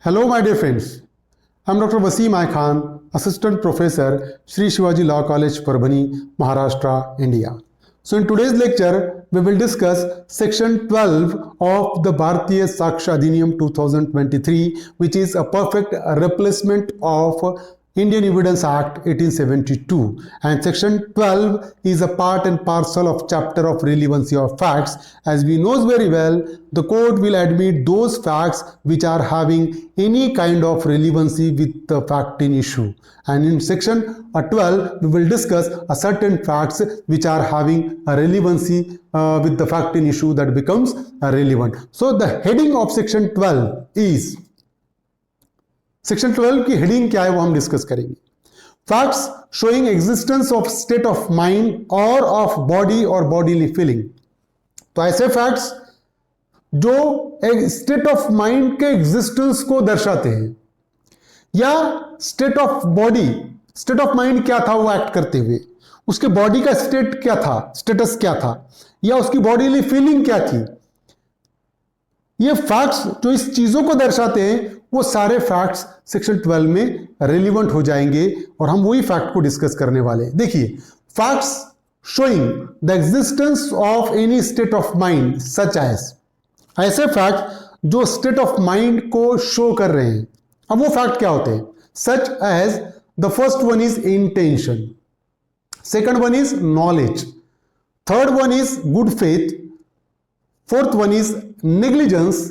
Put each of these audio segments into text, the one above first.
Hello, my dear friends. I'm Dr. Wasim I Khan, Assistant Professor, Sri Shivaji Law College, Parbhani, Maharashtra, India. So, in today's lecture, we will discuss Section 12 of the Bharatiya Sakshya Adhiniyam 2023, which is a perfect replacement of Indian Evidence Act 1872, and Section 12 is a part and parcel of chapter of relevancy of facts. As we know very well, the court will admit those facts which are having any kind of relevancy with the fact in issue, and in Section 12 we will discuss a certain facts which are having a relevancy with the fact in issue that becomes relevant. So the heading of Section 12 is, section 12 की heading क्या है वो हम discuss करेंगे. Facts showing existence of state of mind और of body और bodily feeling. तो ऐसे फैक्ट्स जो एक स्टेट ऑफ माइंड के एग्जिस्टेंस को दर्शाते हैं, या state of body, state of mind क्या था वो एक्ट करते हुए, उसके बॉडी का स्टेट क्या था, स्टेटस क्या था, या उसकी बॉडीली फीलिंग क्या थी. ये फैक्ट्स जो इस चीजों को दर्शाते हैं वो सारे फैक्ट्स सेक्शन 12 में रेलिवेंट हो जाएंगे और हम वही फैक्ट को डिस्कस करने वाले हैं. देखिए, facts showing the existence of any state of mind such as, ऐसे फैक्ट जो स्टेट ऑफ माइंड को शो कर रहे हैं. अब वो फैक्ट क्या होते हैं? Such as the first one is intention, second one is knowledge, third one is good faith, fourth one is negligence,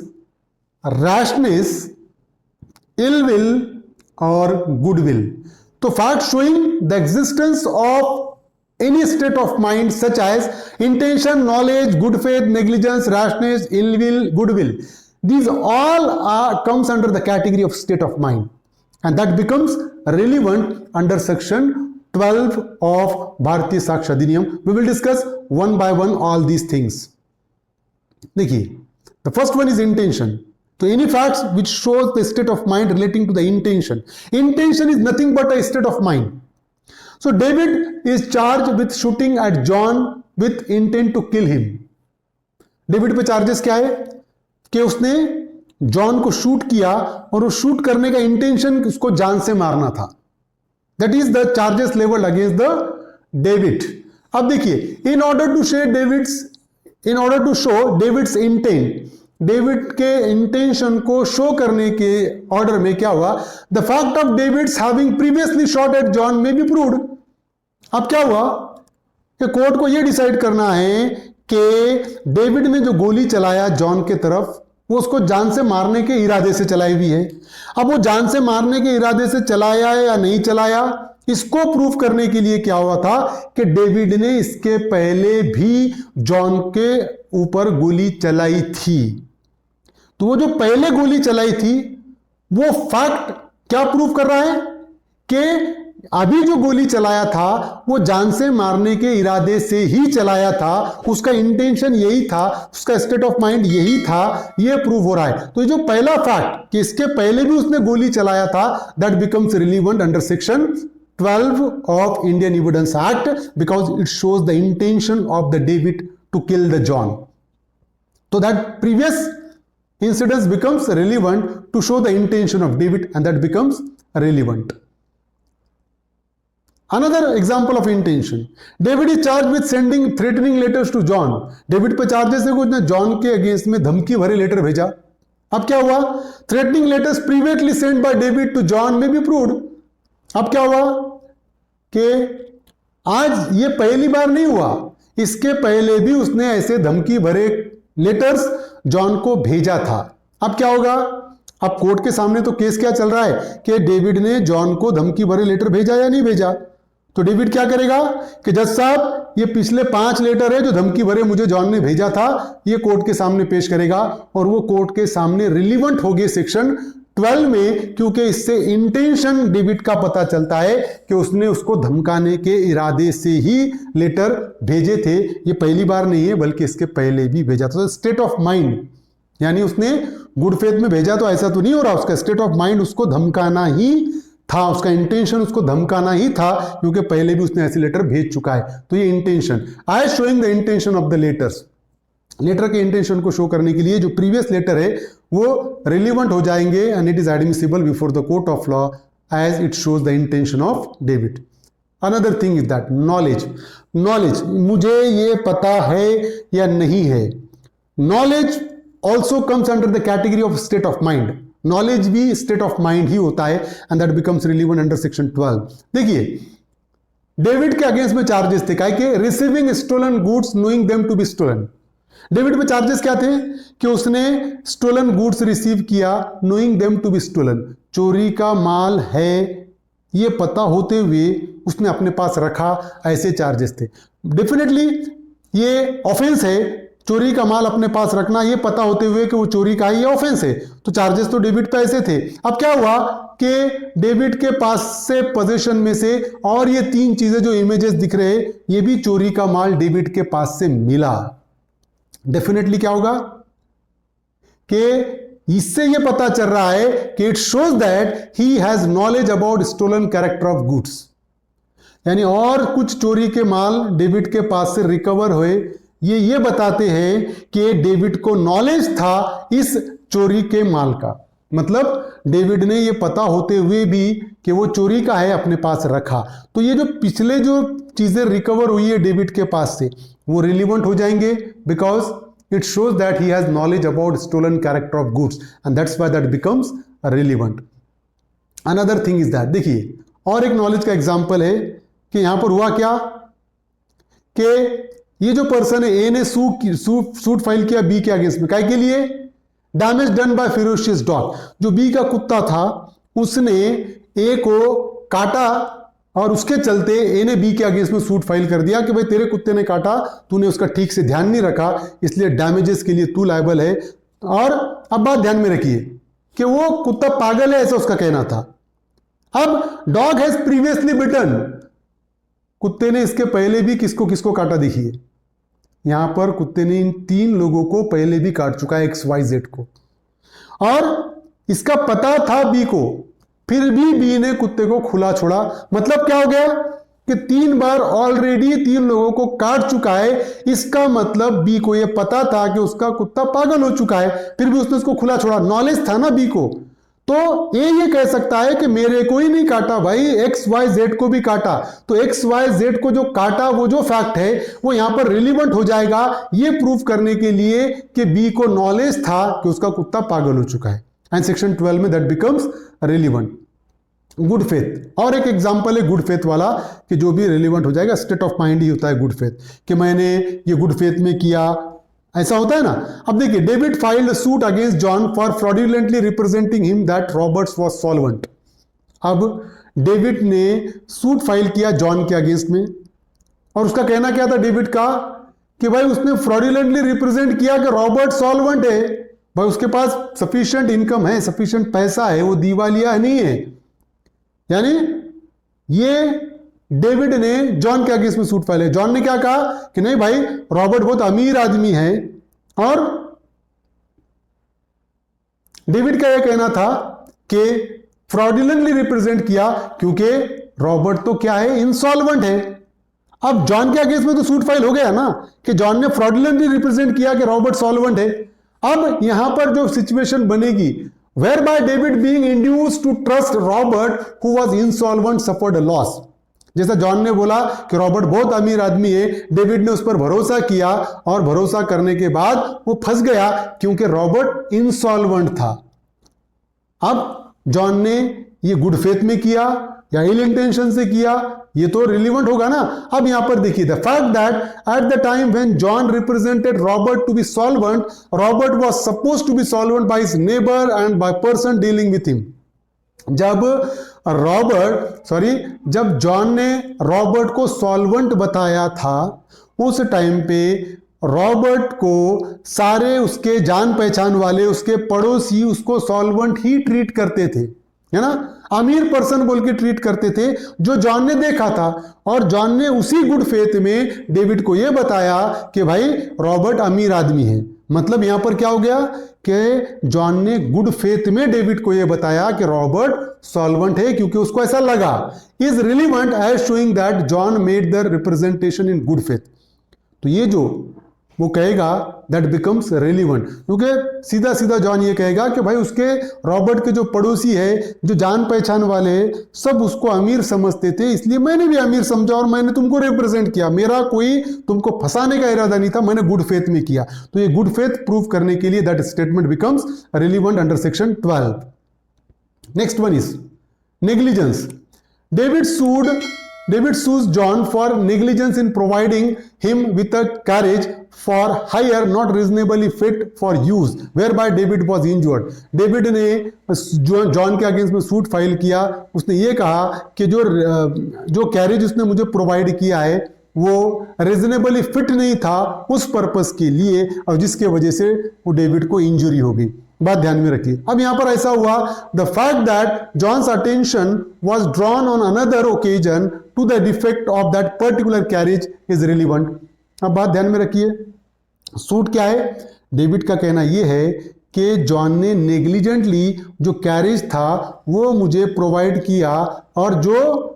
rashness, ill will or good will. तो fact showing the existence of any state of mind such as intention, knowledge, good faith, negligence, rashness, ill will, good will, these all comes under the category of state of mind, and that becomes relevant under section 12 of Bharatiya Sakshya Adhiniyam. We will discuss one by one all these things. देखिए, the first one is intention. So any facts which shows the state of mind relating to the intention. Intention is nothing but a state of mind. So David is charged with shooting at John with intent to kill him. David पे charges क्या है कि उसने John को shoot किया और वो shoot करने का इंटेंशन उसको जान से मारना था. That is the charges leveled against the David. अब देखिए, in order to show David's intent, David के इंटेंशन को शो करने के ऑर्डर में क्या हुआ? The fact of David's having previously shot at John may be proved. अब क्या हुआ कि कोर्ट को यह डिसाइड करना है कि डेविड ने जो गोली चलाया जॉन के तरफ वो उसको जान से मारने के इरादे से चलाई हुई है. अब वो जान से मारने के इरादे से चलाया है या नहीं चलाया, इसको प्रूफ करने के लिए क्या हुआ था कि डेविड ने इसके पहले भी जॉन के ऊपर गोली चलाई थी. तो वो जो पहले गोली चलाई थी वो फैक्ट क्या प्रूफ कर रहा है कि अभी जो गोली चलाया था वो जान से मारने के इरादे से ही चलाया था, उसका इंटेंशन यही था, उसका स्टेट ऑफ माइंड यही था, ये प्रूव हो रहा है. तो जो पहला फैक्ट कि इसके पहले भी उसने गोली चलाया था, that becomes relevant under section 12 of Indian Evidence Act because it shows the intention of the David to kill the John. So that previous incidents becomes relevant to show the intention of David, and that becomes relevant. Another example of intention, David is charged with sending threatening letters to John. David पे charges है कि उसने John के against में धमकी भरे letter भेजा. अब क्या हुआ? Threatening letters previously send by David to John may be proved. अब क्या हुआ कि आज ये पहली बार नहीं हुआ, इसके पहले भी उसने ऐसे धमकी भरे लेटर्स जॉन को भेजा था. अब क्या होगा? अब कोर्ट के सामने तो केस क्या चल रहा है कि डेविड ने जॉन को धमकी भरे लेटर भेजा या नहीं भेजा. तो डेविड क्या करेगा कि जज साहब ये पिछले 5 लेटर है जो धमकी भरे मुझे जॉन ने भेजा था, ये कोर्ट के सामने पेश करेगा और वो कोर्ट के सामने रिलीवेंट हो गए सेक्शन 12 में, क्योंकि इससे इंटेंशन डेविड का पता चलता है कि उसने उसको धमकाने के इरादे से ही लेटर भेजे थे. ये पहली बार नहीं है बल्कि इसके पहले भी भेजा था. स्टेट ऑफ माइंड यानी उसने गुड फेथ में भेजा तो ऐसा तो नहीं हो रहा, उसका स्टेट ऑफ माइंड उसको धमकाना ही था, उसका इंटेंशन उसको धमकाना ही था, क्योंकि पहले भी उसने ऐसे लेटर भेज चुका है. तो ये intention I showing the intention of the letters, letter के इंटेंशन को शो करने के लिए जो प्रीवियस लेटर है वो रिलीवेंट हो जाएंगे and it is admissible before the court of law as it shows the intention of David. Another thing is that knowledge. Knowledge, मुझे ये पता है या नहीं है। Knowledge also comes under the category of state of mind. Knowledge भी state of mind ही होता है and that becomes relevant under section 12। देखिए, डेविड के अगेंस्ट में चार्जेस थे काय के receiving stolen goods knowing them to be stolen. David पे चार्जेस क्या थे कि उसने स्टोलन गुड्स रिसीव किया knowing them to be stolen, चोरी का माल है ये पता होते हुए उसने अपने पास रखा, ऐसे चार्जेस थे। डेफिनेटली ये ऑफेंस है, चोरी का माल अपने पास रखना ये पता होते हुए कि वो चोरी का है, ये ऑफेंस है। तो चार्जेस तो डेविड पे ऐसे थे। अब क्या हुआ कि डेविड के पास से पोजीशन में से और ये तीन चीजें जो इमेजेस दिख रहे हैं ये भी चोरी का माल डेविड के पास से मिला। डेफिनेटली क्या होगा कि इससे ये पता चल रहा है कि it shows that he has knowledge about stolen character of goods, यानी और कुछ चोरी के माल डेविड के पास से रिकवर हुए, ये बताते हैं कि डेविड को नॉलेज था इस चोरी के माल का। मतलब डेविड ने ये पता होते हुए भी कि वो चोरी का है अपने पास रखा। तो ये जो पिछले जो चीजें रिकवर हुई है डेविड के पास से वो रिलीवेंट हो जाएंगे because it shows that he has knowledge about stolen character of goods and that's why that becomes relevant. Another thing is that, देखिए और एक नॉलेज का एग्जांपल है कि यहां पर हुआ क्या कि ये जो पर्सन है ए ने सूट फाइल किया बी के अगेंस्ट में, काय के लिए? Damage done by ferocious dog. जो बी का कुत्ता था उसने ए को काटा और उसके चलते ए ने बी के अगेंस्ट में सूट फाइल कर दिया कि भाई तेरे कुत्ते ने काटा, तूने उसका ठीक से ध्यान नहीं रखा, इसलिए डैमेजेस के लिए तू लायबल है। और अब बात ध्यान में रखिए कि वो कुत्ता पागल है ऐसा उसका कहना था। अब डॉग हैज प्रीवियसली बिटन, कुत्ते ने इसके पहले भी किसको किसको काटा। देखिए यहां पर कुत्ते ने इन तीन लोगों को पहले भी काट चुका है, XYZ को, और इसका पता था बी को, फिर भी बी ने कुत्ते को खुला छोड़ा। मतलब क्या हो गया कि 3 बार ऑलरेडी 3 लोगों को काट चुका है। इसका मतलब बी को यह पता था कि उसका कुत्ता पागल हो चुका है, फिर भी उसने उसको खुला छोड़ा। नॉलेज था ना बी को, तो ये कह सकता है कि मेरे को ही नहीं काटा भाई, XYZ को भी काटा। तो XYZ को जो काटा वो जो फैक्ट है वो यहां पर रिलीवेंट हो जाएगा ये प्रूफ करने के लिए कि बी को नॉलेज था कि उसका कुत्ता पागल हो चुका है। एंड सेक्शन 12 में that becomes relevant. Good faith और एक एग्जांपल है गुड फेथ वाला कि जो भी रिलीवेंट हो जाएगा, स्टेट ऑफ माइंड ही होता है गुड फेथ, कि मैंने ये गुड फेथ में किया, ऐसा होता है ना। अब देखिए, David filed suit against John for fraudulently representing him that Roberts was solvent. अब डेविड ने सूट फाइल किया जॉन के अगेंस्ट में और उसका कहना क्या था डेविड का कि भाई उसने फ्रॉडुलेंटली रिप्रेजेंट किया कि रॉबर्ट सॉल्वेंट है, भाई उसके पास सफिशिएंट इनकम है, सफिशिएंट पैसा है, वो दिवालिया नहीं है। यानी ये डेविड ने जॉन के अगेंस्ट में सूट फाइल है। जॉन ने क्या कहा कि नहीं भाई रॉबर्ट बहुत अमीर आदमी है, और डेविड का यह कहना था कि फ्रॉडुलेंटली रिप्रेजेंट किया क्योंकि रॉबर्ट तो क्या है, इंसॉल्वेंट है। अब जॉन के अगेंस्ट में तो सूट फाइल हो गया ना कि जॉन ने फ्रॉडुलेंटली रिप्रेजेंट किया कि रॉबर्ट सॉल्वेंट है। अब यहां पर जो सिचुएशन बनेगी whereby David being induced to trust Robert who was insolvent suffered a loss। जैसा जॉन ने बोला कि रॉबर्ट बहुत अमीर आदमी है, डेविड ने उस पर भरोसा किया और भरोसा करने के बाद वो फंस गया क्योंकि रॉबर्ट इंसॉल्वेंट था। अब जॉन ने ये गुड फेथ में किया या इल इंटेंशन से किया, ये तो रिलीवेंट होगा ना। अब यहां पर देखिए, the fact that at the time when John represented Robert to be solvent, Robert was supposed to be solvent by his neighbour and by person dealing with him. जब जॉन ने रॉबर्ट को solvent बताया था उस time पे Robert को सारे उसके जान पहचान वाले, उसके पड़ोसी उसको सॉल्वेंट ही ट्रीट करते थे, है ना, अमीर पर्सन बोल के ट्रीट करते थे, जो जॉन ने देखा था। और जॉन ने उसी गुड फेथ में डेविड को यह बताया कि भाई रॉबर्ट अमीर आदमी है। मतलब यहां पर क्या हो गया कि जॉन ने गुड फेथ में डेविड को यह बताया कि रॉबर्ट सॉल्वेंट है क्योंकि उसको ऐसा लगा। Is relevant as showing that John made the representation in good faith. तो ये जो वो कहेगा दैट बिकम्स रेलिवेंट, क्योंकि सीधा सीधा जॉन ये कहेगा कि भाई उसके रॉबर्ट के जो पड़ोसी है, जो जान पहचान वाले सब उसको अमीर समझते थे, इसलिए मैंने भी अमीर समझा और मैंने तुमको रिप्रेजेंट किया। मेरा कोई तुमको फंसाने का इरादा नहीं था, मैंने गुड फेथ में किया। तो ये गुड फेथ प्रूव करने के लिए that statement becomes relevant under section 12। Next one is negligence. David sues John for negligence in providing him with a carriage for hire not reasonably fit for use, whereby David was injured. David ने John के against में suit file किया। उसने ये कहा कि जो carriage उसने मुझे प्रोवाइड किया है वो रीजनेबली फिट नहीं था उस पर्पस के लिए, और जिसके वजह से वो डेविड को इंजरी हो गई। बात ध्यान में रखिए। अब यहां पर ऐसा हुआ, the fact that John's attention was drawn on another occasion to the defect of that particular carriage is relevant. अब बात ध्यान में रखिए, सूट क्या है? डेविड का कहना यह है कि जॉन ने नेग्लिजेंटली जो कैरेज था वो मुझे प्रोवाइड किया और जो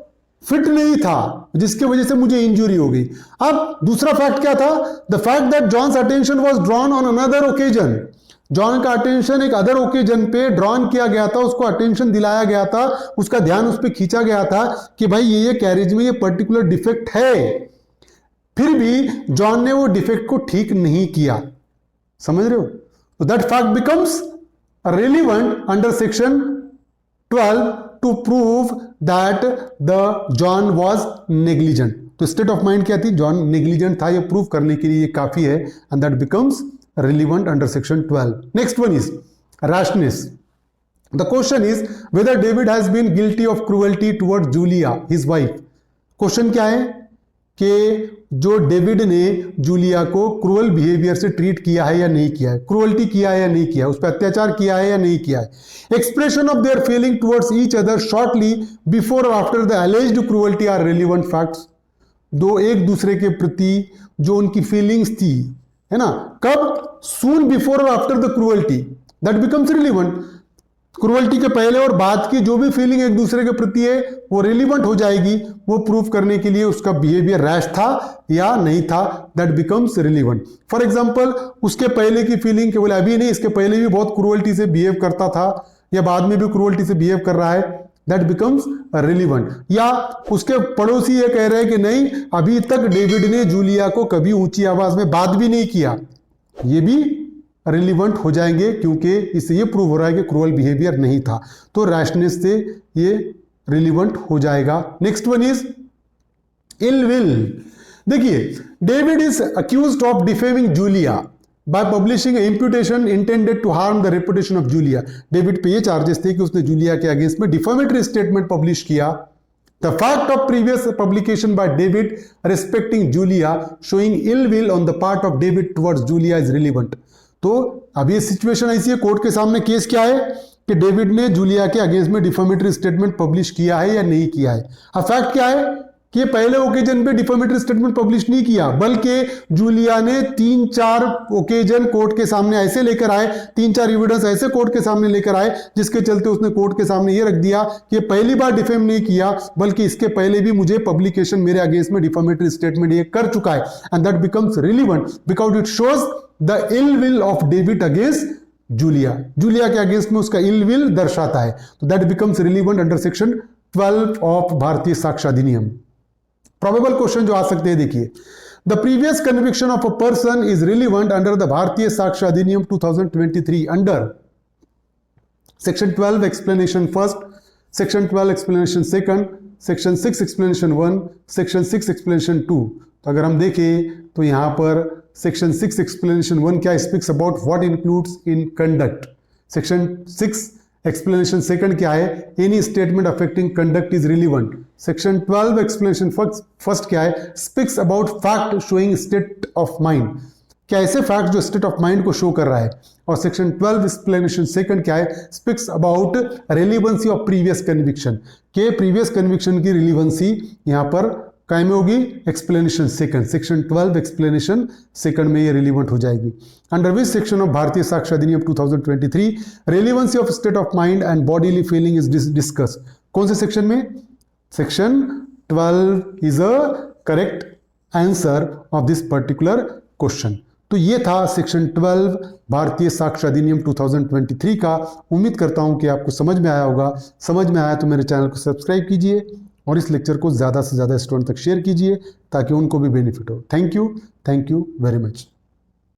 फिट नहीं था, जिसकी वजह से मुझे इंजरी हो गई। अब दूसरा फैक्ट क्या था? The fact that John's attention was drawn on another occasion. John का अटेंशन एक अदर ओकेजन पे ड्रॉन किया गया था, उसको अटेंशन दिलाया गया था, उसका ध्यान उस पर खींचा गया था कि भाई ये कैरेज में ये पर्टिकुलर डिफेक्ट है। फिर भी जॉन ने वो डिफेक्ट को ठीक नहीं किया। समझ रहे हो? तो that fact becomes relevant under section 12 to prove that the John was negligent. तो स्टेट ऑफ माइंड क्या थी? जॉन नेग्लिजेंट था, ये प्रूव करने के लिए ये काफी है, and that becomes relevant under section 12. Next one is rashness. The question is whether David has been guilty of cruelty towards Julia, his wife. Question क्या है कि जो डेविड ने जूलिया को क्रूअल बिहेवियर से ट्रीट किया है या नहीं किया है, क्रूअल्टी किया है या नहीं किया है, उस पर अत्याचार किया है या नहीं किया है। Expression of their feeling towards each other shortly before और after the alleged cruelty are relevant facts. दो एक दूसरे के प्रति जो उनकी फीलिंग्स थी, है ना, कब? सून बिफोर और after the cruelty, that becomes relevant. Cruelty के पहले और बाद की जो भी फीलिंग एक दूसरे के प्रति है वो रिलीवेंट हो जाएगी। वो प्रूव करने के लिए उसका बिहेवियर रैश था या नहीं था, that becomes relevant. For example, उसके पहले की फीलिंग केवल अभी नहीं, इसके पहले भी बहुत क्रूअल्टी से बिहेव करता था या बाद में भी क्रूअल्टी से बिहेव कर रहा है, दैट बिकम्स रिलीवेंट। या उसके पड़ोसी ये कह रहे हैं कि नहीं, अभी तक डेविड ने जूलिया को कभी ऊंची आवाज में बात भी नहीं किया, ये भी रिलीवेंट हो जाएंगे, क्योंकि इससे ये प्रूव हो रहा है कि क्रूअल बिहेवियर नहीं था। तो रैशनेस से ये रिलीवेंट हो जाएगा। Next one is ill will. देखिए, David is accused of defaming Julia by publishing an imputation intended to harm the reputation of Julia. David पे ये चार्जेस थे कि उसने जूलिया के अगेंस्ट में डिफेमेटरी स्टेटमेंट पब्लिश किया। The fact of previous publication by David respecting Julia showing ill will on the part of David towards Julia is relevant. तो अब ये सिचुएशन ऐसी है, कोर्ट के सामने केस क्या है कि डेविड ने जूलिया के अगेंस्ट में डिफेमेटरी स्टेटमेंट पब्लिश किया है या नहीं किया है। अब फैक्ट क्या है कि पहले ओकेजन पे डिफेमेटरी स्टेटमेंट पब्लिश नहीं किया, बल्कि जूलिया ने 3-4 ओकेजन कोर्ट के सामने ऐसे लेकर आए, 3-4 एविडेंस ऐसे कोर्ट के सामने लेकर आए, जिसके चलते उसने कोर्ट के सामने ये रख दिया कि पहली बार डिफेम नहीं किया, बल्कि इसके पहले भी मुझे पब्लिकेशन मेरे अगेंस्ट में डिफेमेटरी स्टेटमेंट ये कर चुका है, and that becomes relevant because it shows the ill will of David against Julia. Julia के अगेंस्ट में उसका इल विल दर्शाता है, तो that becomes relevant under section 12 of Bharatiya Sakshya अधिनियम। प्रोबेबल क्वेश्चन जो आ सकते हैं, देखिए, the previous conviction of a person is relevant under the भारतीय साक्ष्य अधिनियम 2023 under section 12 explanation first, section 12 explanation second, section 6 explanation 1, section 6 explanation 2। तो अगर हम देखें तो यहां पर सेक्शन 6 एक्सप्लेनेशन 1 क्या speaks about what includes in conduct. Section 6 explanation second क्या है? Any statement affecting conduct is relevant. Section 12 explanation first क्या है? Speaks about fact showing state of mind, क्या ऐसे फैक्ट जो स्टेट ऑफ माइंड को show कर रहा है। और सेक्शन 12 एक्सप्लेनेशन सेकंड क्या है? Speaks about relevancy of previous conviction, के प्रीवियस कन्विक्शन की रिलीवेंसी यहां पर काय में होगी? Explanation second, section 12 explanation second में ये रिलीवेंट हो जाएगी। Under which section of Bharatiya Sakshya अधिनियम 2023 relevancy of state of mind and bodily feeling is discuss. कौन से सेक्शन में? Section 12 is a correct answer of this particular question. तो ये था सेक्शन 12 भारतीय साक्ष्य अधिनियम 2023 का। उम्मीद करता हूं कि आपको समझ में आया होगा। समझ में आया तो मेरे चैनल को सब्सक्राइब कीजिए और इस लेक्चर को ज़्यादा से ज़्यादा स्टूडेंट तक शेयर कीजिए ताकि उनको भी बेनिफिट हो। Thank you very much.